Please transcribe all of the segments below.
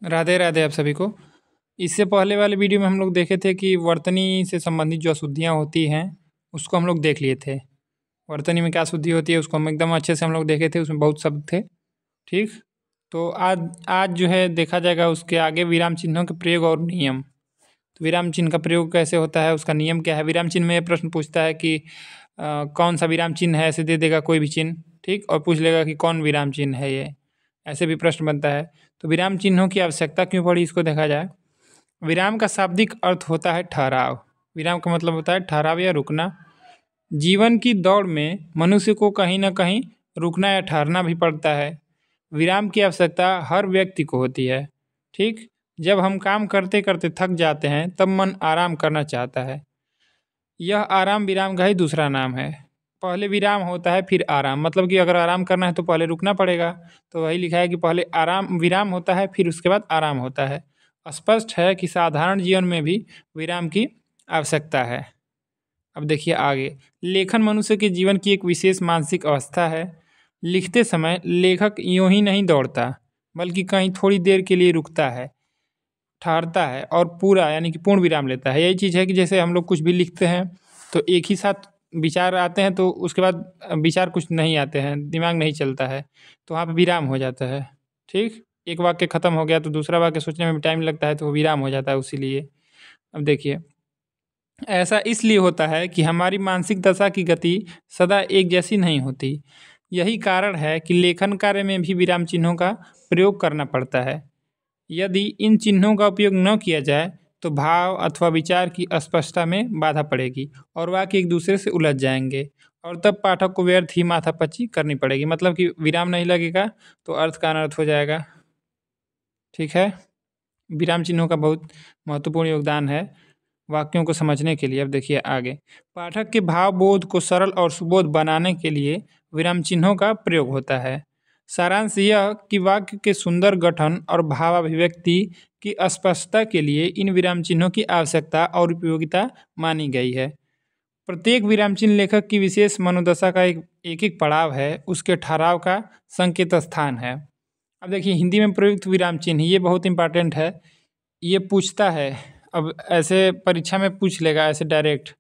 राधे राधे आप सभी को। इससे पहले वाले वीडियो में हम लोग देखे थे कि वर्तनी से संबंधित जो अशुद्धियाँ होती हैं उसको हम लोग देख लिए थे। वर्तनी में क्या अशुद्धि होती है उसको हम एकदम अच्छे से हम लोग देखे थे, उसमें बहुत शब्द थे। ठीक, तो आज आज जो है देखा जाएगा उसके आगे विराम चिन्हों के प्रयोग और नियम। तो विराम चिन्ह का प्रयोग कैसे होता है, उसका नियम क्या है। विराम चिन्ह में ये प्रश्न पूछता है कि कौन सा विराम चिन्ह है, ऐसे दे देगा कोई भी चिन्ह, ठीक, और पूछ लेगा कि कौन विराम चिन्ह है ये, ऐसे भी प्रश्न बनता है। तो विराम चिन्हों की आवश्यकता क्यों पड़ी, इसको देखा जाए। विराम का शाब्दिक अर्थ होता है ठहराव। विराम का मतलब होता है ठहराव या रुकना। जीवन की दौड़ में मनुष्य को कहीं ना कहीं रुकना या ठहरना भी पड़ता है। विराम की आवश्यकता हर व्यक्ति को होती है। ठीक, जब हम काम करते करते थक जाते हैं तब मन आराम करना चाहता है। यह आराम विराम का ही दूसरा नाम है। पहले विराम होता है फिर आराम, मतलब कि अगर आराम करना है तो पहले रुकना पड़ेगा। तो वही लिखा है कि पहले आराम विराम होता है फिर उसके बाद आराम होता है। स्पष्ट है कि साधारण जीवन में भी विराम की आवश्यकता है। अब देखिए आगे, लेखन मनुष्य के जीवन की एक विशेष मानसिक अवस्था है। लिखते समय लेखक यूं ही नहीं दौड़ता, बल्कि कहीं थोड़ी देर के लिए रुकता है, ठहरता है और पूरा यानी कि पूर्ण विराम लेता है। यही चीज़ है कि जैसे हम लोग कुछ भी लिखते हैं तो एक ही साथ विचार आते हैं, तो उसके बाद विचार कुछ नहीं आते हैं, दिमाग नहीं चलता है, तो वहाँ पे विराम हो जाता है। ठीक, एक वाक्य ख़त्म हो गया तो दूसरा वाक्य सोचने में भी टाइम लगता है, तो वो विराम हो जाता है उसी लिए। अब देखिए, ऐसा इसलिए होता है कि हमारी मानसिक दशा की गति सदा एक जैसी नहीं होती। यही कारण है कि लेखन कार्य में भी विराम चिन्हों का प्रयोग करना पड़ता है। यदि इन चिन्हों का उपयोग न किया जाए तो भाव अथवा विचार की स्पष्टता में बाधा पड़ेगी और वाक्य एक दूसरे से उलझ जाएंगे, और तब पाठक को व्यर्थ ही माथापच्ची करनी पड़ेगी। मतलब कि विराम नहीं लगेगा तो अर्थ का अनर्थ हो जाएगा। ठीक है, विराम चिन्हों का बहुत महत्वपूर्ण योगदान है वाक्यों को समझने के लिए। अब देखिए आगे, पाठक के भाव बोध को सरल और सुबोध बनाने के लिए विराम चिन्हों का प्रयोग होता है। सारांश यह कि वाक्य के सुंदर गठन और भावाभिव्यक्ति की स्पष्टता के लिए इन विराम चिन्हों की आवश्यकता और उपयोगिता मानी गई है। प्रत्येक विराम चिन्ह लेखक की विशेष मनोदशा का एक एक पड़ाव है, उसके ठहराव का संकेत स्थान है। अब देखिए हिंदी में प्रयुक्त विराम चिन्ह, ये बहुत इंपॉर्टेंट है। ये पूछता है, अब ऐसे परीक्षा में पूछ लेगा, ऐसे डायरेक्ट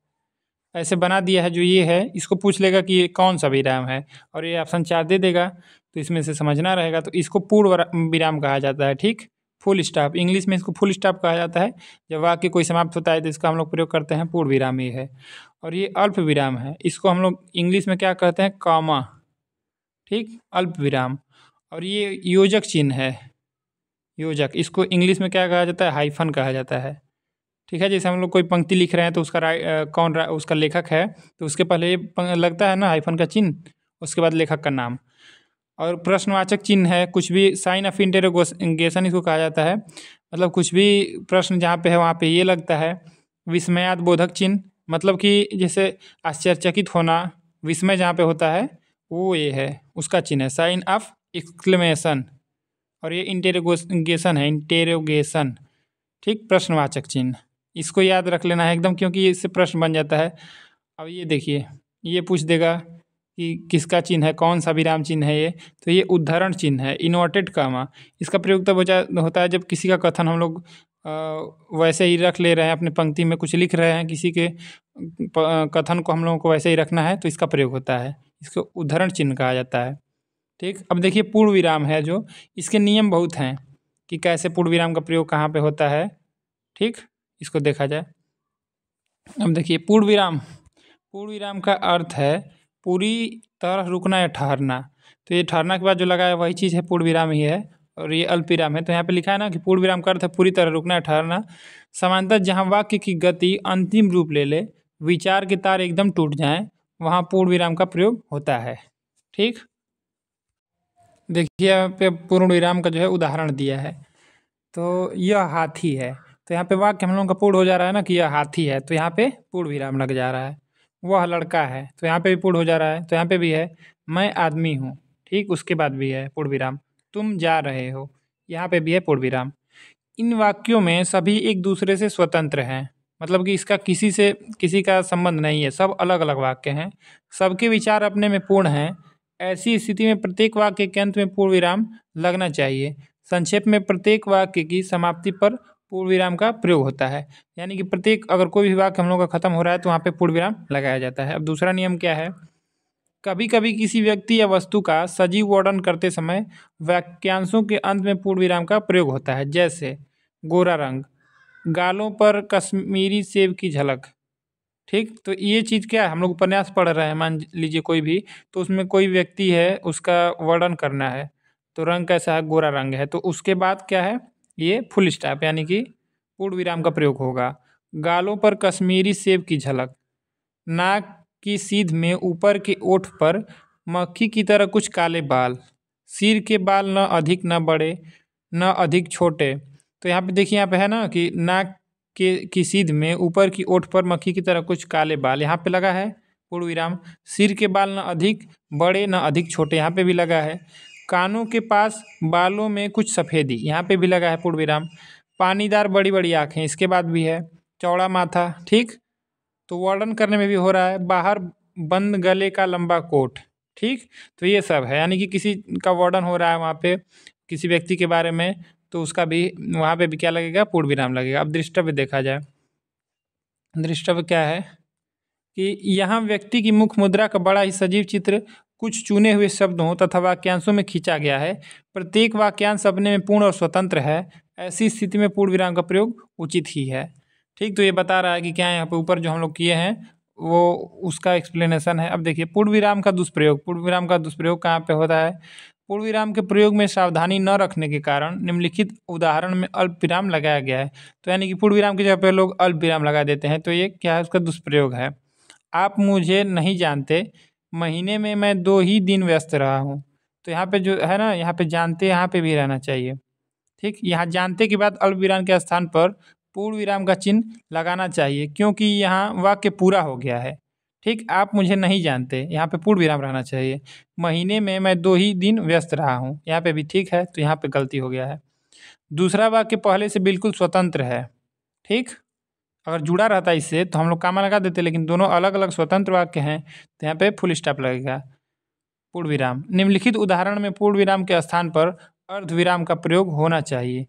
ऐसे बना दिया है जो ये है, इसको पूछ लेगा कि ये कौन सा विराम है, और ये ऑप्शन 4 दे देगा, तो इसमें से समझना रहेगा। तो इसको पूर्ण विराम कहा जाता है। ठीक, फुल स्टॉप, इंग्लिश में इसको फुल स्टॉप कहा जाता है। जब वाक्य कोई समाप्त होता है तो इसका हम लोग प्रयोग करते हैं पूर्ण विराम ये है। और ये अल्प विराम है, इसको हम लोग इंग्लिश में क्या कहते हैं, कॉमा। ठीक, अल्प विराम। और ये योजक चिन्ह है, योजक, इसको इंग्लिश में क्या कहा जाता है, हाइफन कहा जाता है। ठीक है, जैसे हम लोग कोई पंक्ति लिख रहे हैं तो उसका उसका लेखक है, तो उसके पहले ये लगता है ना हाइफन का चिन्ह, उसके बाद लेखक का नाम। और प्रश्नवाचक चिन्ह है, कुछ भी साइन ऑफ इंटरोगेशन इसको कहा जाता है, मतलब कुछ भी प्रश्न जहाँ पे है वहाँ पे ये लगता है। विस्मयाद बोधक चिन्ह, मतलब कि जैसे आश्चर्यचकित होना, विस्मय जहाँ पे होता है वो ये है, उसका चिन्ह है साइन ऑफ एक्सक्लेमेशन। और ये इंटेरोगेशन है, इंटेरोगेशन। ठीक, प्रश्नवाचक चिन्ह, इसको याद रख लेना है एकदम, क्योंकि इससे प्रश्न बन जाता है। अब ये देखिए, ये पूछ देगा कि किसका चिन्ह है, कौन सा विराम चिन्ह है ये, तो ये उद्धरण चिन्ह है, इन्वर्टेड कामा। इसका प्रयोग तब होता है जब किसी का कथन हम लोग वैसे ही रख ले रहे हैं, अपने पंक्ति में कुछ लिख रहे हैं, किसी के कथन को हम लोगों को वैसे ही रखना है, तो इसका प्रयोग होता है, इसको उद्धरण चिन्ह कहा जाता है। ठीक, अब देखिए पूर्ण विराम है जो, इसके नियम बहुत हैं कि कैसे पूर्ण विराम का प्रयोग कहाँ पे होता है। ठीक, इसको देखा जाए। अब देखिए पूर्ण विराम, पूर्ण विराम का अर्थ है पूरी तरह रुकना या ठहरना। तो ये ठहरना के बाद जो लगा है वही चीज़ है, पूर्ण विराम ही है। और ये अल्प विराम है, तो यहाँ पे लिखा है ना कि पूर्ण विराम का अर्थ है पूरी तरह रुकना या ठहरना। सामान्यतः जहाँ वाक्य की गति अंतिम रूप ले ले, विचार के तार एकदम टूट जाएं, वहाँ पूर्ण विराम का प्रयोग होता है। ठीक, देखिए यहाँ पे पूर्ण विराम का जो है उदाहरण दिया है। तो यह हाथी है, तो यहाँ पे वाक्य हम लोगों का पूर्ण हो जा रहा है ना कि यह हाथी है, तो यहाँ पे पूर्ण विराम लग जा रहा है। वह लड़का है, तो यहाँ पे भी पूर्ण हो जा रहा है, तो यहाँ पे भी है। मैं आदमी हूँ, ठीक, उसके बाद भी है पूर्ण विराम। तुम जा रहे हो, यहाँ पे भी है पूर्ण विराम। इन वाक्यों में सभी एक दूसरे से स्वतंत्र हैं, मतलब कि इसका किसी से किसी का संबंध नहीं है, सब अलग अलग वाक्य हैं, सबके विचार अपने में पूर्ण हैं। ऐसी स्थिति में प्रत्येक वाक्य के अंत में पूर्ण विराम लगना चाहिए। संक्षेप में प्रत्येक वाक्य की समाप्ति पर पूर्ण विराम का प्रयोग होता है। यानी कि प्रत्येक अगर कोई भी वाक्य हम लोग का खत्म हो रहा है तो वहाँ पे पूर्ण विराम लगाया जाता है। अब दूसरा नियम क्या है, कभी कभी किसी व्यक्ति या वस्तु का सजीव वर्णन करते समय वाक्यांशों के अंत में पूर्ण विराम का प्रयोग होता है। जैसे गोरा रंग, गालों पर कश्मीरी सेब की झलक। ठीक, तो ये चीज़ क्या है, हम लोग उपन्यास पढ़ रहे हैं, मान लीजिए कोई भी, तो उसमें कोई व्यक्ति है, उसका वर्णन करना है, तो रंग कैसा है, गोरा रंग है, तो उसके बाद क्या है, ये फुल स्टॉप यानी कि पूर्ण विराम का प्रयोग होगा। गालों पर कश्मीरी सेब की झलक, नाक की सीध में ऊपर के ओठ पर मक्खी की तरह कुछ काले बाल, सिर के बाल न अधिक न बड़े न अधिक छोटे। तो यहाँ पे देखिए, यहाँ पे है ना कि नाक के की सीध में ऊपर की ओठ पर मक्खी की तरह कुछ काले बाल, यहाँ पे लगा है पूर्ण विराम। सिर के बाल न अधिक बड़े न अधिक छोटे, यहाँ पे भी लगा है। कानों के पास बालों में कुछ सफ़ेदी, यहाँ पे भी लगा है पूर्ण विराम। पानीदार बड़ी बड़ी आँखें, इसके बाद भी है। चौड़ा माथा, ठीक, तो वर्णन करने में भी हो रहा है। बाहर बंद गले का लंबा कोट, ठीक, तो ये सब है, यानी कि किसी का वर्णन हो रहा है वहाँ पे किसी व्यक्ति के बारे में, तो उसका भी वहाँ पे भी क्या लगेगा, पूर्ण विराम लगेगा। अब दृष्टव्य देखा जाए, दृष्टव्य क्या है कि यहाँ व्यक्ति की मुख मुद्रा का बड़ा ही सजीव चित्र कुछ चुने हुए शब्दों तथा वाक्यांशों में खींचा गया है। प्रत्येक वाक्यांश अपने में पूर्ण और स्वतंत्र है। ऐसी स्थिति में पूर्ण विराम का प्रयोग उचित ही है। ठीक, तो ये बता रहा है कि क्या यहाँ पे ऊपर जो हम लोग किए हैं वो उसका एक्सप्लेनेशन है। अब देखिए पूर्ण विराम का दुष्प्रयोग, पूर्ण विराम का दुष्प्रयोग कहाँ पे होता है। पूर्ण विराम के प्रयोग में सावधानी न रखने के कारण निम्नलिखित उदाहरण में अल्प विराम लगाया गया है। तो यानी कि पूर्ण विराम की जगह पे लोग अल्प विराम लगा देते हैं, तो ये क्या है, उसका दुष्प्रयोग है। आप मुझे नहीं जानते, महीने में मैं 2 ही दिन व्यस्त रहा हूँ। तो यहाँ पे जो है ना, यहाँ पे जानते, यहाँ पे भी रहना चाहिए। ठीक, यहाँ जानते के बाद अल्प विराम के स्थान पर पूर्ण विराम का चिन्ह लगाना चाहिए, क्योंकि यहाँ वाक्य पूरा हो गया है। ठीक, आप मुझे नहीं जानते, यहाँ पे पूर्ण विराम रहना चाहिए। महीने में मैं 2 ही दिन व्यस्त रहा हूँ, यहाँ पे भी ठीक है, तो यहाँ पे गलती हो गया है। दूसरा वाक्य पहले से बिल्कुल स्वतंत्र है। ठीक, अगर जुड़ा रहता इससे तो हम लोग कामा लगा देते, लेकिन दोनों अलग अलग स्वतंत्र वाक्य हैं, तो यहाँ पे फुल स्टॉप लगेगा। पूर्ण विराम, निम्नलिखित उदाहरण में पूर्ण विराम के स्थान पर अर्ध विराम का प्रयोग होना चाहिए।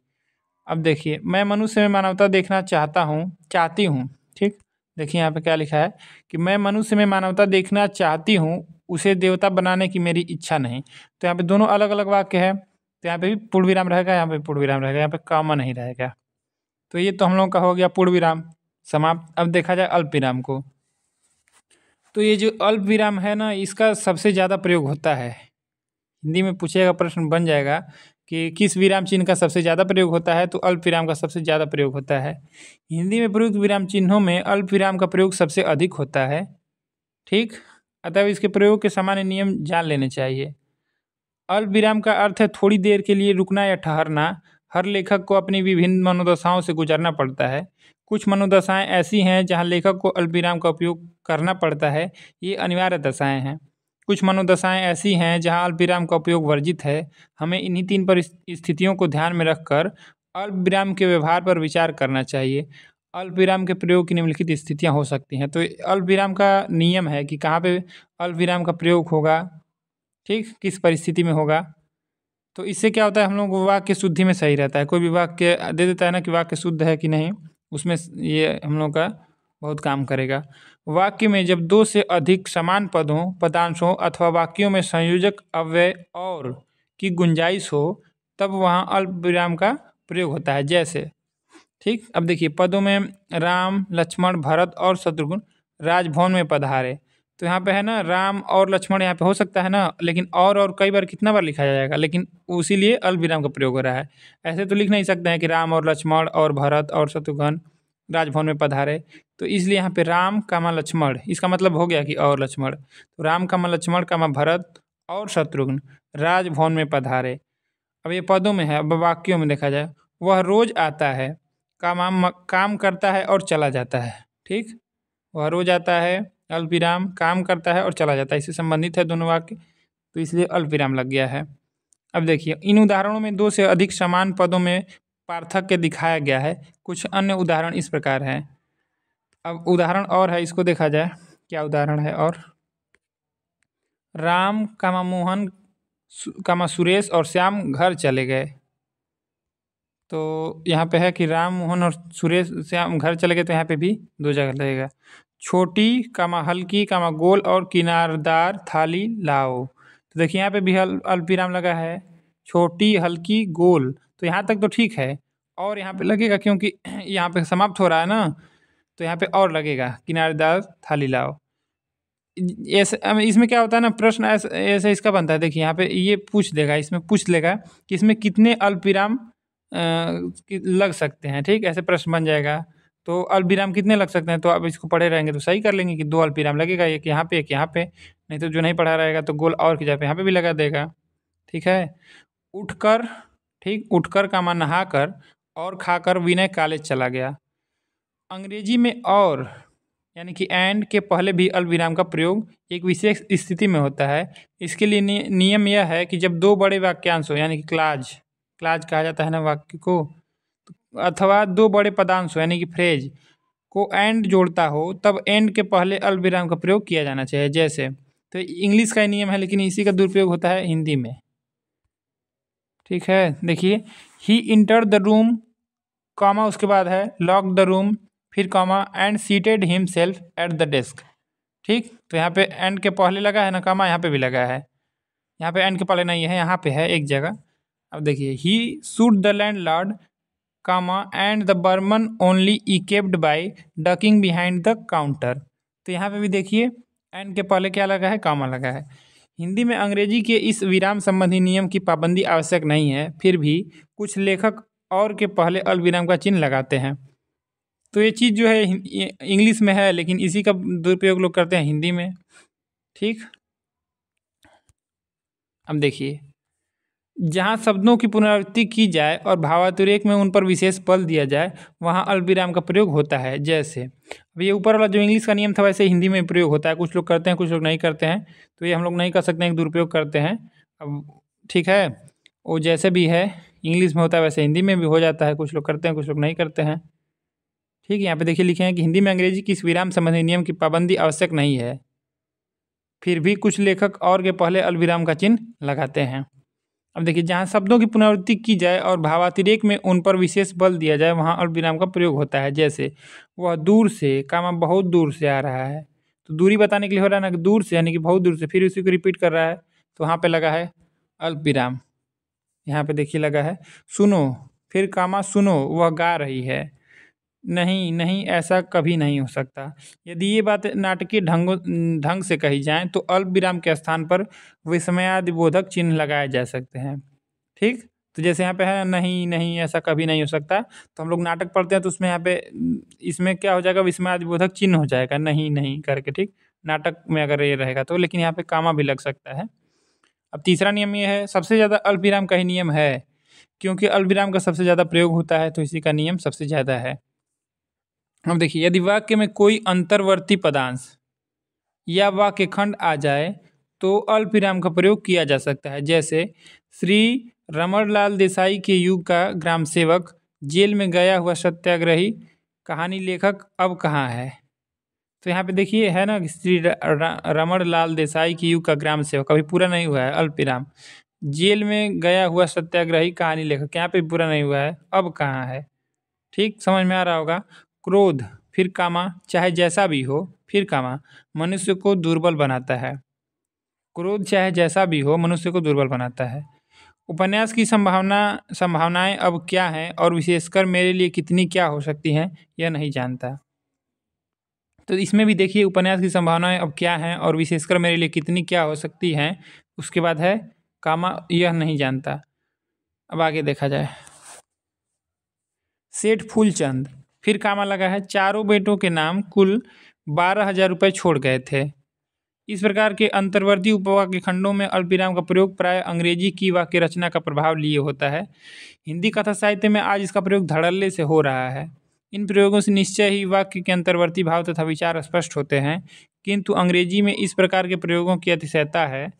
अब देखिए, मैं मनुष्य में मानवता देखना चाहती हूँ। ठीक, देखिए यहाँ पे क्या लिखा है कि मैं मनुष्य में मानवता देखना चाहती हूँ, उसे देवता बनाने की मेरी इच्छा नहीं। तो यहाँ पे दोनों अलग अलग वाक्य है, तो यहाँ पे भी पूर्ण विराम रहेगा, यहाँ पे पूर्ण विराम रहेगा, यहाँ पे कॉमा नहीं रहेगा। तो ये तो हम लोग का हो गया पूर्ण विराम समाप्त। अब देखा जाए अल्प विराम को, तो ये जो अल्प विराम है ना, इसका सबसे ज़्यादा प्रयोग होता है। हिंदी में पूछेगा, प्रश्न बन जाएगा कि किस विराम चिन्ह का सबसे ज़्यादा प्रयोग होता है, तो अल्प विराम का सबसे ज़्यादा प्रयोग होता है। हिंदी में प्रयुक्त विराम चिन्हों में अल्प विराम का प्रयोग सबसे अधिक होता है। ठीक, अतः इसके प्रयोग के सामान्य नियम जान लेने चाहिए। अल्प विराम का अर्थ है थोड़ी देर के लिए रुकना या ठहरना। हर लेखक को अपनी विभिन्न मनोदशाओं से गुजरना पड़ता है। कुछ मनोदशाएं ऐसी हैं जहां लेखक को अल्प विराम का उपयोग करना पड़ता है, ये अनिवार्य दशाएं हैं। कुछ मनोदशाएं ऐसी हैं जहां अल्प विराम का उपयोग वर्जित है। हमें इन्हीं 3 स्थितियों को ध्यान में रखकर अल्प विराम के व्यवहार पर विचार करना चाहिए। अल्प विराम के प्रयोग की निम्नलिखित स्थितियाँ हो सकती हैं। तो अल्प विराम का नियम है कि कहाँ पे अल्प विराम का प्रयोग होगा, ठीक, किस परिस्थिति में होगा। तो इससे क्या होता है, हम लोग वाक्य शुद्धि में सही रहता है। कोई भी वाक्य दे देता है ना कि वाक्य शुद्ध है कि नहीं, उसमें ये हम लोग का बहुत काम करेगा। वाक्य में जब 2 से अधिक समान पदों, पदांशों अथवा वाक्यों में संयोजक अव्यय और की गुंजाइश हो, तब वहाँ अल्प विराम का प्रयोग होता है। जैसे, ठीक, अब देखिए पदों में राम, लक्ष्मण, भरत और शत्रुघ्न राजभवन में पधारे। तो यहाँ पे है ना राम और लक्ष्मण, यहाँ पे हो सकता है ना, लेकिन और कई बार कितना बार लिखा जाएगा, लेकिन उसीलिए अल्प विराम का प्रयोग हो रहा है। ऐसे तो लिख नहीं सकते हैं कि राम और लक्ष्मण और भरत और शत्रुघ्न राजभवन में पधारे, तो इसलिए यहाँ पे राम कामा लक्ष्मण, इसका मतलब हो गया कि और लक्ष्मण, तो राम कामा लक्ष्मण कामा भरत और शत्रुघ्न राजभवन में पधारे। अब ये पदों में है। अब वाक्यों में देखा जाए, वह रोज आता है, काम करता है और चला जाता है। ठीक, वह रोज आता है, अल्प विराम, काम करता है और चला जाता है, इससे संबंधित है दोनों वाक्य, तो इसलिए अल्प विराम लग गया है। अब देखिए, इन उदाहरणों में 2 से अधिक समान पदों में पार्थक्य दिखाया गया है। कुछ अन्य उदाहरण इस प्रकार हैं। अब उदाहरण और है, इसको देखा जाए क्या उदाहरण है। और राम कामा मोहन कामा सुरेश और श्याम घर चले गए। तो यहाँ पे है कि राम मोहन और सुरेश से हम घर चले गए, तो यहाँ पे भी 2 जगह लगेगा। छोटी कामा हल्की कामा गोल और किनारदार थाली लाओ। तो देखिए यहाँ पे भी अल्पविराम लगा है, छोटी हल्की गोल, तो यहाँ तक तो ठीक है। और यहाँ पे लगेगा क्योंकि यहाँ पे समाप्त हो रहा है ना, तो यहाँ पे और लगेगा किनारदार थाली लाओ। ऐसे इसमें क्या होता है ना, प्रश्न ऐसे ऐसे इसका बनता है। देखिए यहाँ पे ये पूछ देगा, इसमें पूछ लेगा कि इसमें कितने अल्पविराम लग सकते हैं। ठीक, ऐसे प्रश्न बन जाएगा। तो अल्पविराम कितने लग सकते हैं, तो अब इसको पढ़े रहेंगे तो सही कर लेंगे कि 2 अल्पविराम लगेगा, एक यहाँ पे एक यहाँ पे। नहीं तो जो नहीं पढ़ा रहेगा तो गोल और की जगह पे यहाँ पे भी लगा देगा। ठीक है। उठकर, ठीक, उठकर कामा नहाकर और खाकर विनय कॉलेज चला गया। अंग्रेजी में और यानी कि एंड के पहले भी अल्पविराम का प्रयोग एक विशेष स्थिति में होता है। इसके लिए नियम यह है कि जब 2 बड़े वाक्यांश हो, यानी कि क्लाज क्लाज कहा जाता है ना वाक्य को, अथवा 2 बड़े पदांश हो यानी कि फ्रेज को एंड जोड़ता हो, तब एंड के पहले अल्पविराम का प्रयोग किया जाना चाहिए। जैसे, तो इंग्लिश का नियम है, लेकिन इसी का दुरुपयोग होता है हिंदी में। ठीक है, देखिए, ही इंटर द रूम, कॉमा उसके बाद है लॉक द रूम, फिर comma and seated himself at the desk. ठीक, तो यहाँ पे एंड के पहले लगा है ना कॉमा, यहाँ पे भी लगा है। यहाँ पे एंड के पहले नहीं है, यहाँ पे है एक जगह। अब देखिए, he shot the landlord, comma and the barman only escaped by ducking behind the counter. तो यहाँ पे भी देखिए एंड के पहले क्या लगा है, कॉमा लगा है। हिंदी में अंग्रेजी के इस विराम संबंधी नियम की पाबंदी आवश्यक नहीं है, फिर भी कुछ लेखक और के पहले अल्पविराम का चिन्ह लगाते हैं। तो ये चीज़ जो है इंग्लिश में है, लेकिन इसी का दुरुपयोग लोग करते हैं हिंदी में। ठीक, अब देखिए, जहाँ शब्दों की पुनरावृत्ति की जाए और भावातिरेक में उन पर विशेष बल दिया जाए, वहाँ अल्पविराम का प्रयोग होता है। जैसे अब ये ऊपर वाला जो इंग्लिश का नियम था, वैसे हिंदी में प्रयोग होता है। कुछ लोग करते हैं, कुछ लोग नहीं करते हैं, तो ये हम लोग नहीं कर सकते हैं, दुरुपयोग करते हैं। अब ठीक है, वो जैसे भी है, इंग्लिश में होता है वैसे हिंदी में भी हो जाता है। कुछ लोग करते हैं, कुछ लोग नहीं करते हैं। ठीक है, यहाँ पे देखिए लिखे हैं कि हिंदी में अंग्रेजी की इस विराम संबंधी नियम की पाबंदी आवश्यक नहीं है, फिर भी कुछ लेखक और के पहले अल्पविराम का चिन्ह लगाते हैं। अब देखिए, जहाँ शब्दों की पुनरावृत्ति की जाए और भावातिरेक में उन पर विशेष बल दिया जाए, वहाँ अल्पविराम का प्रयोग होता है। जैसे, वह दूर से, कामा बहुत दूर से आ रहा है, तो दूरी बताने के लिए हो रहा है ना कि दूर से, यानी कि बहुत दूर से, फिर उसी को रिपीट कर रहा है, तो वहाँ पे लगा है अल्पविराम। यहाँ पे देखिए लगा है सुनो, फिर कामा सुनो वह गा रही है, नहीं नहीं ऐसा कभी नहीं हो सकता। यदि ये बात नाटकीय ढंग से कही जाए तो अल्पविराम के स्थान पर विस्मयादिबोधक चिन्ह लगाए जा सकते हैं। ठीक, तो जैसे यहाँ पे है नहीं नहीं ऐसा कभी नहीं हो सकता, तो हम लोग नाटक पढ़ते हैं तो उसमें यहाँ पे इसमें क्या हो जाएगा, विस्मयादिबोधक चिन्ह हो जाएगा नहीं नहीं करके। ठीक, नाटक में अगर ये रहेगा तो, लेकिन यहाँ पे कामा भी लग सकता है। अब तीसरा नियम ये है, सबसे ज़्यादा अल्पविराम का ही नियम है, क्योंकि अल्पविराम का सबसे ज़्यादा प्रयोग होता है, तो इसी का नियम सबसे ज़्यादा है। अब देखिए, यदि वाक्य में कोई अंतर्वर्ती पदांश या वाक्य खंड आ जाए तो अल्पविराम का प्रयोग किया जा सकता है। जैसे, श्री रमणलाल देसाई के युग का ग्राम सेवक, जेल में गया हुआ सत्याग्रही, कहानी लेखक अब कहाँ है। तो यहाँ पे देखिए है ना कि श्री रमणलाल देसाई के युग का ग्राम सेवक, अभी पूरा नहीं हुआ है, अल्पविराम, जेल में गया हुआ सत्याग्रही कहानी लेखक, यहाँ पे पूरा नहीं हुआ है, अब कहाँ है। ठीक, समझ में आ रहा होगा। क्रोध, फिर कामा चाहे जैसा भी हो, फिर कामा मनुष्य को दुर्बल बनाता है। क्रोध चाहे जैसा भी हो मनुष्य को दुर्बल बनाता है। उपन्यास की संभावनाएं अब क्या हैं और विशेषकर मेरे लिए कितनी क्या हो सकती हैं, यह नहीं जानता। तो इसमें भी देखिए, उपन्यास की संभावनाएं अब क्या हैं और विशेषकर मेरे लिए कितनी क्या हो सकती हैं, उसके बाद है कामा यह नहीं जानता। अब आगे देखा जाए, सेठ फूलचंद, फिर कामा लगा है चारों बेटों के नाम कुल 12,000 रुपये छोड़ गए थे। इस प्रकार के अंतर्वर्ती उपवाक्य खंडों में अल्पविराम का प्रयोग प्राय अंग्रेजी की वाक्य रचना का प्रभाव लिए होता है। हिंदी कथा साहित्य में आज इसका प्रयोग धड़ल्ले से हो रहा है। इन प्रयोगों से निश्चय ही वाक्य के अंतर्वर्ती भाव तथा विचार स्पष्ट होते हैं, किंतु अंग्रेजी में इस प्रकार के प्रयोगों की अतिशयता है।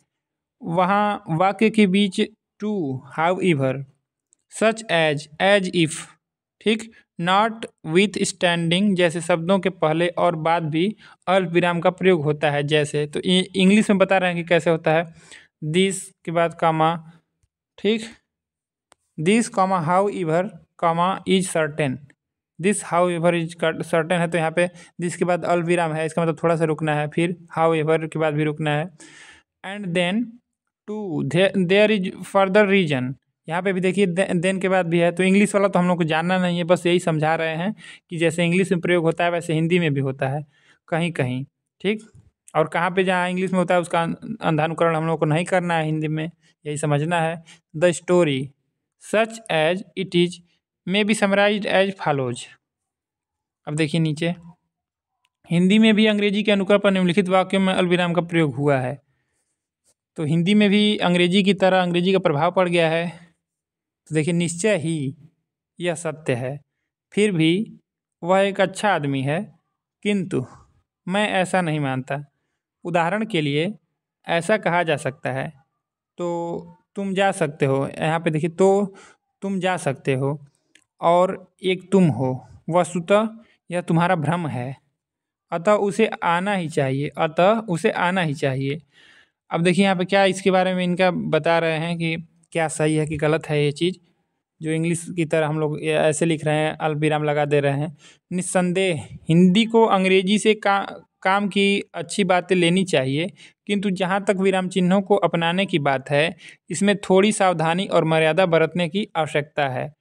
वहाँ वाक्य के बीच too, however, such as if, ठीक, नॉट विथ स्टैंडिंग जैसे शब्दों के पहले और बाद भी अल्पविराम का प्रयोग होता है। जैसे, तो इंग्लिश में बता रहे हैं कि कैसे होता है, दिस के बाद कामा, ठीक, this comma however comma is certain. This however is certain है तो यहाँ पे दिस के बाद अल्पविराम है, इसका मतलब थोड़ा सा रुकना है, फिर हाउ एवर के बाद भी रुकना है। And then two there is further reason, यहाँ पे भी देखिए देन के बाद भी है। तो इंग्लिश वाला तो हम लोग को जानना नहीं है, बस यही समझा रहे हैं कि जैसे इंग्लिश में प्रयोग होता है वैसे हिंदी में भी होता है कहीं कहीं, ठीक। और कहाँ पे जहाँ इंग्लिश में होता है उसका अंधानुकरण हम लोग को नहीं करना है, हिंदी में यही समझना है। The story such as it is may be summarised as follows. अब देखिए नीचे, हिंदी में भी अंग्रेजी के अनुक्रम पर निम्नलिखित वाक्यों में अल्पविराम का प्रयोग हुआ है। तो हिंदी में भी अंग्रेजी की तरह अंग्रेजी का प्रभाव पड़ गया है। तो देखिए, निश्चय ही यह सत्य है, फिर भी वह एक अच्छा आदमी है, किंतु मैं ऐसा नहीं मानता। उदाहरण के लिए ऐसा कहा जा सकता है, तो तुम जा सकते हो, यहाँ पे देखिए तो तुम जा सकते हो और एक तुम हो, वस्तुतः यह तुम्हारा भ्रम है, अतः उसे आना ही चाहिए, अतः उसे आना ही चाहिए। अब देखिए यहाँ पे क्या इसके बारे में इनका बता रहे हैं कि क्या सही है कि गलत है ये चीज़, जो इंग्लिश की तरह हम लोग ऐसे लिख रहे हैं, अल्पविराम लगा दे रहे हैं। निस्संदेह हिंदी को अंग्रेजी से काम की अच्छी बातें लेनी चाहिए, किंतु जहाँ तक विराम चिन्हों को अपनाने की बात है, इसमें थोड़ी सावधानी और मर्यादा बरतने की आवश्यकता है।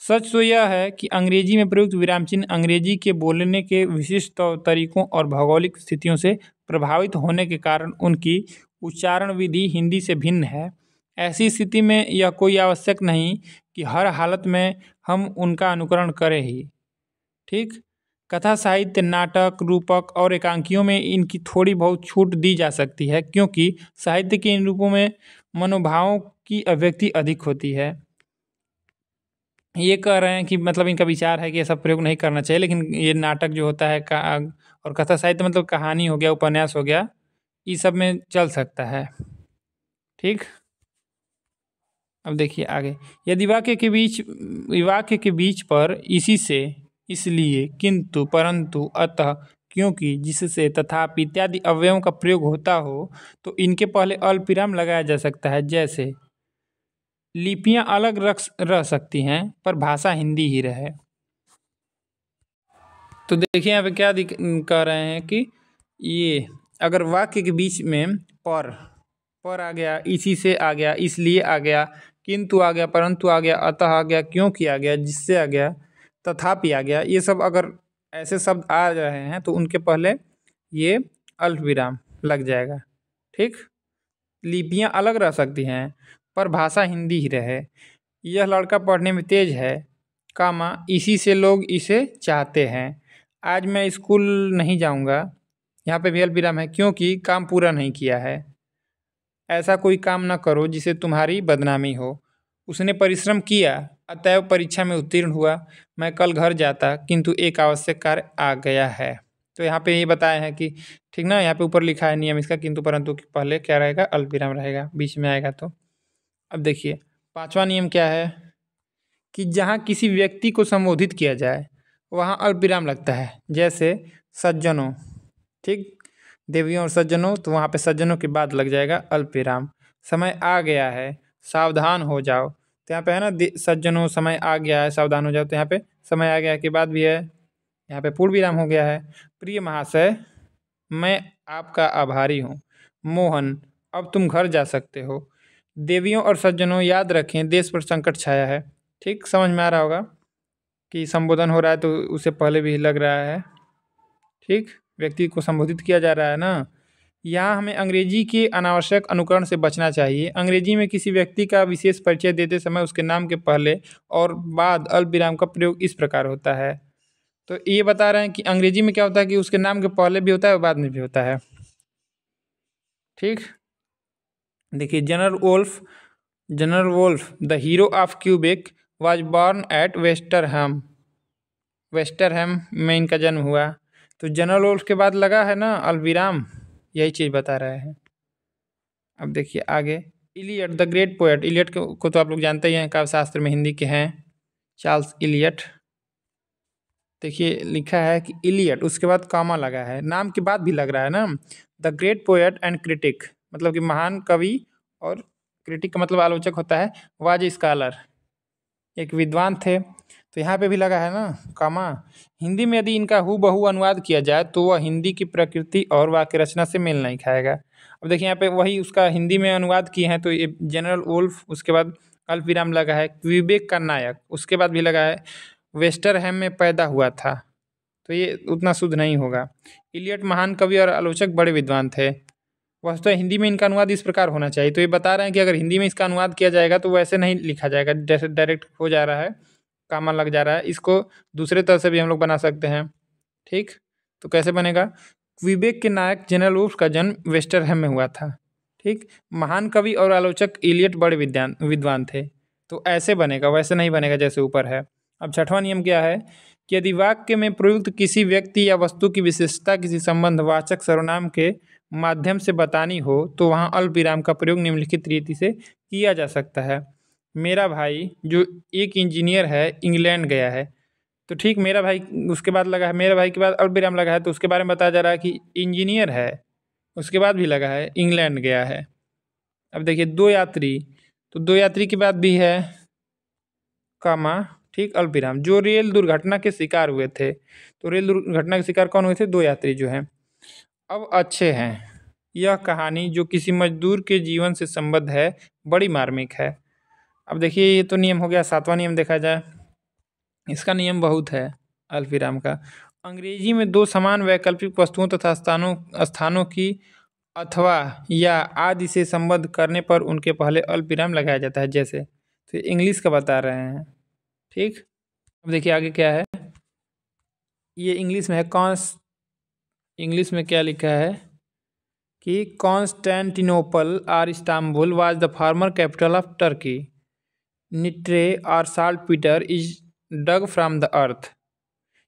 सच तो यह है कि अंग्रेजी में प्रयुक्त विराम चिन्ह अंग्रेजी के बोलने के विशिष्ट तरीकों और भौगोलिक स्थितियों से प्रभावित होने के कारण उनकी उच्चारण विधि हिंदी से भिन्न है। ऐसी स्थिति में यह कोई आवश्यक नहीं कि हर हालत में हम उनका अनुकरण करें ही, ठीक। कथा साहित्य, नाटक, रूपक और एकांकियों में इनकी थोड़ी बहुत छूट दी जा सकती है, क्योंकि साहित्य के इन रूपों में मनोभावों की अभिव्यक्ति अधिक होती है। ये कह रहे हैं कि मतलब इनका विचार है कि ऐसा प्रयोग नहीं करना चाहिए, लेकिन ये नाटक जो होता है का और कथा साहित्य मतलब कहानी हो गया, उपन्यास हो गया, ये सब में चल सकता है, ठीक। अब देखिए आगे, यदि वाक्य के बीच पर इसी से, इसलिए, किंतु, परंतु, अतः, क्योंकि, जिससे, तथापि इत्यादि अवयवों का प्रयोग होता हो तो इनके पहले अल्पविराम लगाया जा सकता है। जैसे लिपियां अलग रह सकती हैं पर भाषा हिंदी ही रहे। तो देखिए यहाँ पे क्या कह रहे हैं कि ये अगर वाक्य के बीच में पर आ गया, इसी से आ गया, इसलिए आ गया, किंतु आ गया, परंतु आ गया, अतः आ गया, क्योंकि आ गया, जिससे आ गया, तथापि आ गया, ये सब अगर ऐसे शब्द आ रहे हैं तो उनके पहले ये अल्पविराम लग जाएगा, ठीक। लिपियां अलग रह सकती हैं पर भाषा हिंदी ही रहे। यह लड़का पढ़ने में तेज है, कामा, इसी से लोग इसे चाहते हैं। आज मैं स्कूल नहीं जाऊंगा, यहाँ पे भी अल्पविराम है, क्योंकि काम पूरा नहीं किया है। ऐसा कोई काम न करो जिसे तुम्हारी बदनामी हो। उसने परिश्रम किया, अतएव परीक्षा में उत्तीर्ण हुआ। मैं कल घर जाता, किंतु एक आवश्यक कार्य आ गया है। तो यहाँ पे ये बताया है कि, ठीक ना, यहाँ पे ऊपर लिखा है नियम इसका, किंतु परंतु के पहले क्या रहेगा, अल्पविराम रहेगा, बीच में आएगा तो। अब देखिए पांचवा नियम क्या है कि जहाँ किसी व्यक्ति को संबोधित किया जाए वहाँ अल्पविराम लगता है। जैसे सज्जनों, ठीक, देवियों और सज्जनों, तो वहाँ पे सज्जनों के बाद लग जाएगा अल्पविराम। समय आ गया है, सावधान हो जाओ, तो यहाँ पे है ना, सज्जनों, समय आ गया है, सावधान हो जाओ, तो यहाँ पे समय आ गया के बाद भी है, यहाँ पे पूर्ण विराम हो गया है। प्रिय महाशय, मैं आपका आभारी हूँ। मोहन, अब तुम घर जा सकते हो। देवियों और सज्जनों, याद रखें देश पर संकट छाया है। ठीक, समझ में आ रहा होगा कि संबोधन हो रहा है तो उससे पहले भी लग रहा है, ठीक, व्यक्ति को संबोधित किया जा रहा है ना। यहाँ हमें अंग्रेजी के अनावश्यक अनुकरण से बचना चाहिए। अंग्रेजी में किसी व्यक्ति का विशेष परिचय देते समय उसके नाम के पहले और बाद अल्पविराम का प्रयोग इस प्रकार होता है। तो ये बता रहे हैं कि अंग्रेजी में क्या होता है कि उसके नाम के पहले भी होता है और बाद में भी होता है, ठीक। देखिए, general Wolfe the hero of Quebec was born at Westerham में इनका जन्म हुआ। तो जनरल वोल्फ के बाद लगा है ना अल्पविराम, यही चीज़ बता रहे हैं। अब देखिए आगे, Eliot the great poet, Eliot को तो आप लोग जानते ही हैं, काव्यशास्त्र में हिंदी के हैं, चार्ल्स इलियट। देखिए लिखा है कि इलियट, उसके बाद कॉमा लगा है, नाम के बाद भी लग रहा है ना। The great poet and critic, मतलब कि महान कवि, और क्रिटिक का मतलब आलोचक होता है। वाज स्कॉलर, एक विद्वान थे। तो यहाँ पे भी लगा है ना कामा। हिंदी में यदि इनका हूबहू अनुवाद किया जाए तो वह हिंदी की प्रकृति और वाक्य रचना से मेल नहीं खाएगा। अब देखिए यहाँ पे वही उसका हिंदी में अनुवाद किए हैं, तो ये जनरल वुल्फ, उसके बाद अल्पविराम लगा है विवेक का नायक, उसके बाद भी लगा है वेस्टरहैम में पैदा हुआ था, तो ये उतना शुद्ध नहीं होगा। इलियट महान कवि और आलोचक बड़े विद्वान थे। वस्तुतः हिंदी में इनका अनुवाद इस प्रकार होना चाहिए, तो ये बता रहे हैं कि अगर हिंदी में इसका अनुवाद किया जाएगा तो वैसे नहीं लिखा जाएगा, जैसे डायरेक्ट हो जा रहा है, कामा लग जा रहा है। इसको दूसरे तरह से भी हम लोग बना सकते हैं। ठीक, तो कैसे बनेगा? विवेक के नायक जनरल वुल्फ का जन्म वेस्टरहैम में हुआ था। ठीक, महान कवि और आलोचक इलियट बड़े विद्वान थे, तो ऐसे बनेगा, वैसे नहीं बनेगा जैसे ऊपर है। अब छठवां नियम क्या है कि यदि वाक्य में प्रयुक्त किसी व्यक्ति या वस्तु की विशेषता किसी संबंधवाचक सर्वनाम के माध्यम से बतानी हो तो वहाँ अल्पविराम का प्रयोग निम्नलिखित रीति से किया जा सकता है। मेरा भाई जो एक इंजीनियर है इंग्लैंड गया है, तो ठीक मेरा भाई उसके बाद लगा है, मेरा भाई के बाद अल्पविराम लगा है, तो उसके बारे में बताया जा रहा है कि इंजीनियर है, उसके बाद भी लगा है इंग्लैंड गया है। अब देखिए दो यात्री, तो दो यात्री के बाद भी है कामा, ठीक, अल्पविराम, जो रेल दुर्घटना के शिकार हुए थे, तो रेल दुर्घटना के शिकार कौन हुए थे? दो यात्री जो हैं। अब अच्छे हैं, यह कहानी जो किसी मजदूर के जीवन से संबद्ध है बड़ी मार्मिक है। अब देखिए ये तो नियम हो गया। सातवां नियम देखा जाए, इसका नियम बहुत है अल्पविराम का। अंग्रेजी में दो समान वैकल्पिक वस्तुओं तथा स्थानों की अथवा या आदि से संबद्ध करने पर उनके पहले अल्पविराम लगाया जाता है, जैसे, तो इंग्लिश का बता रहे हैं। ठीक, अब देखिए आगे क्या है, ये इंग्लिश में है। इंग्लिश में क्या लिखा है कि कॉन्स्टेंटिनोपल और Istanbul was the former capital of Turkey. Nitre और saltpetre is dug from the earth.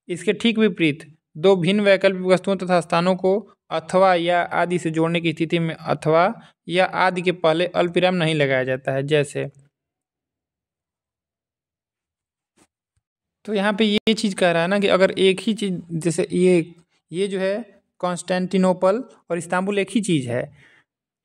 इसके ठीक विपरीत दो भिन्न वैकल्पिक वस्तुओं तथा स्थानों को अथवा या आदि से जोड़ने की स्थिति में अथवा या आदि के पहले अल्पविराम नहीं लगाया जाता है, जैसे, तो यहाँ पे ये चीज़ कह रहा है ना कि अगर एक ही चीज़, जैसे ये जो है कॉन्स्टेंटिनोपल और इस्तांबुल एक ही चीज़ है,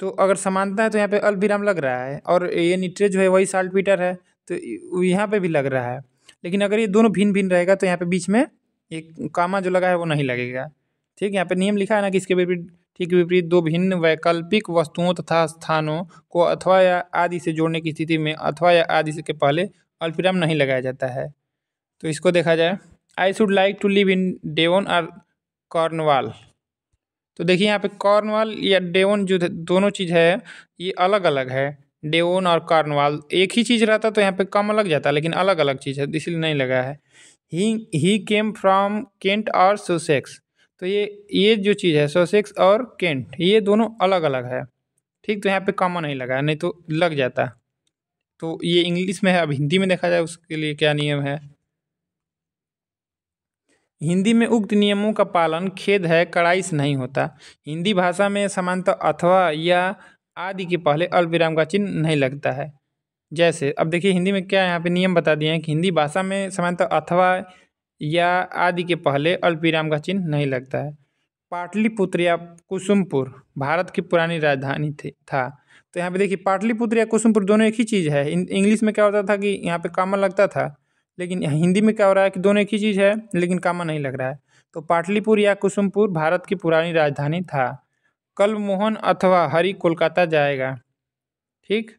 तो अगर समानता है तो यहाँ पे अल्पविराम लग रहा है, और ये निट्रे जो है वही साल्ट पीटर है, तो यहाँ पे भी लग रहा है। लेकिन अगर ये दोनों भिन्न भिन्न रहेगा तो यहाँ पे बीच में एक कामा जो लगा है वो नहीं लगेगा। ठीक, यहाँ पे नियम लिखा है ना कि इसके विपरीत, ठीक विपरीत दो भिन्न वैकल्पिक वस्तुओं तथा स्थानों को अथवा या आदि से जोड़ने की स्थिति में अथवा या आदि से के पहले अल्पविराम नहीं लगाया जाता है। तो इसको देखा जाए, I should like to live in Devon और कॉर्नवाल। तो देखिए यहाँ पे कॉर्नवाल या डेवोन जो दोनों चीज़ है ये अलग अलग है। डेवोन और कॉर्नवाल एक ही चीज़ रहता तो यहाँ पे कम लग जाता, लेकिन अलग अलग चीज़ है इसलिए नहीं लगा है। ही केम फ्रॉम केंट और सोसेक्स, तो ये जो चीज़ है सोसेक्स और केंट ये दोनों अलग अलग है। ठीक, तो यहाँ पे कॉमा नहीं लगा है, नहीं तो लग जाता। तो ये इंग्लिश में है। अब हिंदी में देखा जाए उसके लिए क्या नियम है। हिंदी में उक्त नियमों का पालन खेद है कड़ाई से नहीं होता। हिंदी भाषा में समानतः अथवा या आदि के पहले अल्पविराम का चिन्ह नहीं लगता है। जैसे अब देखिए हिंदी में क्या यहाँ पे नियम बता दिए हैं कि हिंदी भाषा में सामान्यतः अथवा या आदि के पहले अल्पविराम का चिन्ह नहीं लगता है। पाटलिपुत्र या कुसुमपुर भारत की पुरानी राजधानी था। तो यहाँ पे देखिए पाटलिपुत्र या कुसुमपुर दोनों एक ही चीज़ है। इंग्लिश में क्या होता था कि यहाँ पे कामा लगता था, लेकिन हिंदी में क्या हो रहा है कि दोनों एक ही चीज़ है लेकिन कामा नहीं लग रहा है। तो पाटलिपुर या कुसुमपुर भारत की पुरानी राजधानी था। कल मोहन अथवा हरि कोलकाता जाएगा। ठीक,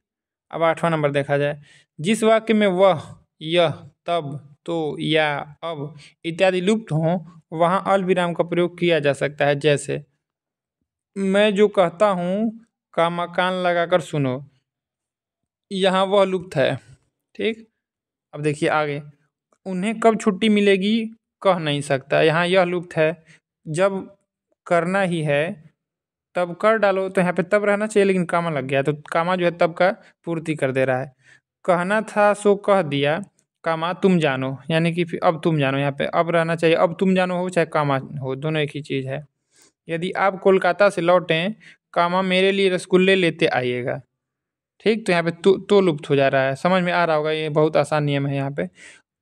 अब आठवां नंबर देखा जाए, जिस वाक्य में वह, यह, तब, तो या अब इत्यादि लुप्त हों वहाँ अल्पविराम का प्रयोग किया जा सकता है, जैसे, मैं जो कहता हूँ का मकान लगाकर सुनो, यहाँ वह लुप्त है। ठीक, अब देखिए आगे, उन्हें कब छुट्टी मिलेगी कह नहीं सकता, यहाँ यह लुप्त है। जब करना ही है तब कर डालो, तो यहाँ पे तब रहना चाहिए लेकिन कामा लग गया, तो कामा जो है तब का पूर्ति कर दे रहा है। कहना था सो कह दिया, कामा तुम जानो, यानी कि फिर अब तुम जानो, यहाँ पे अब रहना चाहिए, अब तुम जानो हो चाहे कामा हो, दोनों एक ही चीज़ है। यदि आप कोलकाता से लौटें, कामा मेरे लिए रसगुल्ले लेते आइएगा। ठीक, तो यहाँ पे तो लुप्त हो जा रहा है। समझ में आ रहा होगा, ये बहुत आसान नियम है यहाँ पे।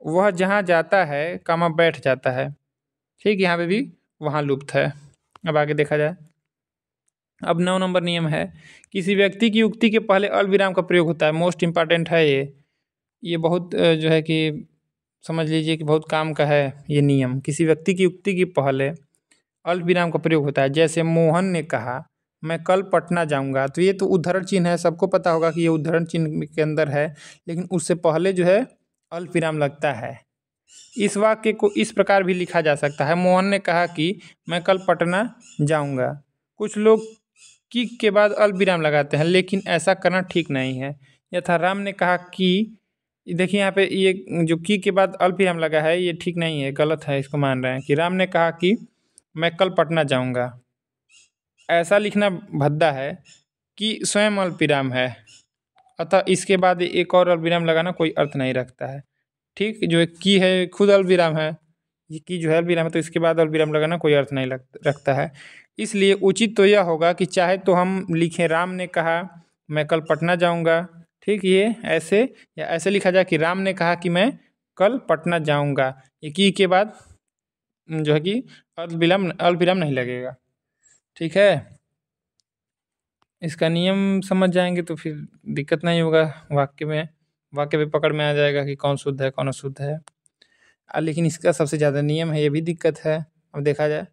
वह जहाँ जाता है कामा बैठ जाता है। ठीक, यहाँ पे भी वहाँ लुप्त है। अब आगे देखा जाए, अब 9 नंबर नियम है, किसी व्यक्ति की उक्ति के पहले अल्पविराम का प्रयोग होता है। मोस्ट इम्पॉर्टेंट है ये बहुत जो है कि समझ लीजिए कि बहुत काम का है ये नियम। किसी व्यक्ति की उक्ति की पहले अल्पविराम का प्रयोग होता है। जैसे मोहन ने कहा मैं कल पटना जाऊंगा, तो ये तो उद्धरण चिन्ह है, सबको पता होगा कि ये उद्धरण चिन्ह के अंदर है, लेकिन उससे पहले जो है अल्पविराम लगता है। इस वाक्य को इस प्रकार भी लिखा जा सकता है, मोहन ने कहा कि मैं कल पटना जाऊंगा। कुछ लोग की के बाद अल्पविराम लगाते हैं, लेकिन ऐसा करना ठीक नहीं है। यथा राम ने कहा कि, देखिए यहाँ पे ये जो की के बाद अल्पविराम लगा है ये ठीक नहीं है, गलत है, इसको मान रहे हैं कि राम ने कहा कि मैं कल पटना जाऊंगा। ऐसा लिखना भद्दा है कि स्वयं अल्पविराम है, अतः इसके बाद एक और अल्पविराम लगाना कोई अर्थ नहीं रखता है। ठीक, जो एक की है खुद अल्पविराम है, ये की जो है अल्पविराम है, तो इसके बाद अल्पविराम लगाना कोई अर्थ नहीं रखता है। इसलिए उचित तो यह होगा कि चाहे तो हम लिखें राम ने कहा मैं कल पटना जाऊंगा, ठीक, ये ऐसे या ऐसे लिखा जाए कि राम ने कहा कि मैं कल पटना जाऊंगा। ये की के बाद जो है कि अल्पविराम नहीं लगेगा। ठीक है, इसका नियम समझ जाएंगे तो फिर दिक्कत नहीं होगा वाक्य में, वाक्य पे पकड़ में आ जाएगा कि कौन शुद्ध है कौन अशुद्ध है। लेकिन इसका सबसे ज़्यादा नियम है, ये भी दिक्कत है। अब देखा जाए,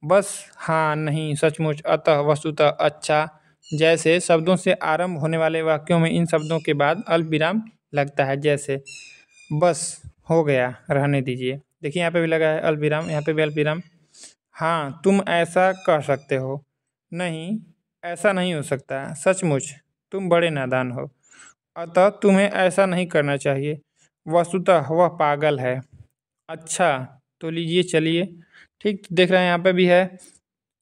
बस, हाँ, नहीं, सचमुच, अतः, वस्तुतः, अच्छा जैसे शब्दों से आरंभ होने वाले वाक्यों में इन शब्दों के बाद अल्पविराम लगता है। जैसे बस, हो गया, रहने दीजिए, देखिए यहाँ पे भी लगा है अल्पविराम, यहाँ पे भी अल्पविराम। हाँ, तुम ऐसा कह सकते हो, नहीं, ऐसा नहीं हो सकता, सचमुच तुम बड़े नादान हो, अतः तुम्हें ऐसा नहीं करना चाहिए, वस्तुतः वह पागल है। अच्छा, तो लीजिए, चलिए, ठीक, देख रहे हैं यहाँ पे भी है,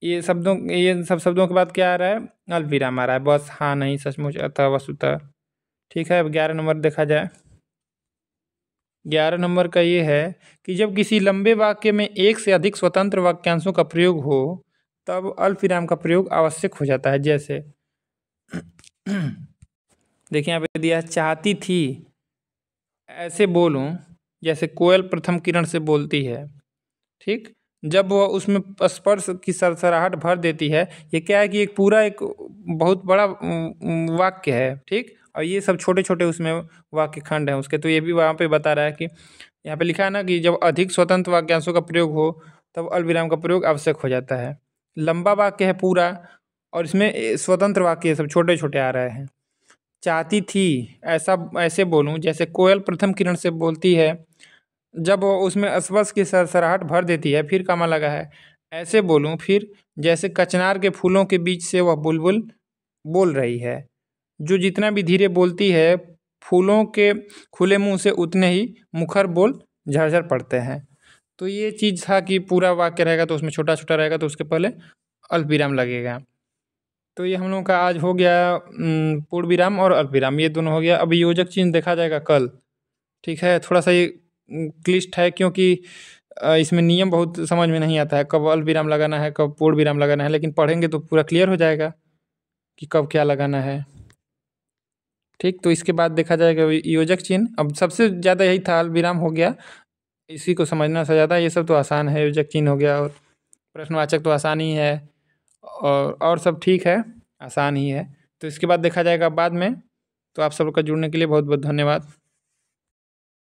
ये सब शब्दों के बाद क्या आ रहा है, अल्पविराम आ रहा है। बस, हाँ, नहीं, सचमुच, अतः, वस्तुतः। ठीक है, अब 11 नंबर देखा जाए। 11 नंबर का ये है कि जब किसी लंबे वाक्य में एक से अधिक स्वतंत्र वाक्यांशों का प्रयोग हो तब अल्पविराम का प्रयोग आवश्यक हो जाता है। जैसे देखिए यहाँ पे दिया है, चाहती थी, ऐसे बोलूं जैसे कोयल प्रथम किरण से बोलती है। ठीक, जब वह उसमें स्पर्श की सरसराहट भर देती है, ये क्या है कि एक पूरा एक बहुत बड़ा वाक्य है। ठीक, और ये सब छोटे छोटे उसमें वाक्य खंड हैं उसके, तो ये भी वहाँ पे बता रहा है कि यहाँ पे लिखा है ना कि जब अधिक स्वतंत्र वाक्यांशों का प्रयोग हो तब अल्पविराम का प्रयोग आवश्यक हो जाता है। लंबा वाक्य है पूरा और इसमें स्वतंत्र वाक्य ये सब छोटे छोटे आ रहे हैं। चाहती थी, ऐसा ऐसे बोलूं जैसे कोयल प्रथम किरण से बोलती है, जब वो उसमें स्पर्श की सरसराहट भर देती है, फिर कामा लगा है, ऐसे बोलूं फिर जैसे कचनार के फूलों के बीच से वह बुलबुल बोल रही है। जो जितना भी धीरे बोलती है, फूलों के खुले मुंह से उतने ही मुखर बोल झरझर पड़ते हैं। तो ये चीज़ था कि पूरा वाक्य रहेगा तो उसमें छोटा छोटा रहेगा तो उसके पहले अल्पविराम लगेगा। तो ये हम लोगों का आज हो गया पूर्ण विराम और अल्पविराम, ये दोनों हो गया। अभी योजक चिन्ह देखा जाएगा कल। ठीक है, थोड़ा सा ये क्लिष्ट है क्योंकि इसमें नियम बहुत समझ में नहीं आता है, कब अल्पविराम लगाना है कब पूर्ण विराम लगाना है, लेकिन पढ़ेंगे तो पूरा क्लियर हो जाएगा कि कब क्या लगाना है। ठीक, तो इसके बाद देखा जाएगा योजक चिन्ह। अब सबसे ज़्यादा यही था, अल्पविराम हो गया, इसी को समझना सा ज़्यादा, ये सब तो आसान है, योजक चिन्ह हो गया और प्रश्नवाचक तो आसान ही है और सब ठीक है, आसान ही है। तो इसके बाद देखा जाएगा बाद में। तो आप सब का जुड़ने के लिए बहुत बहुत धन्यवाद।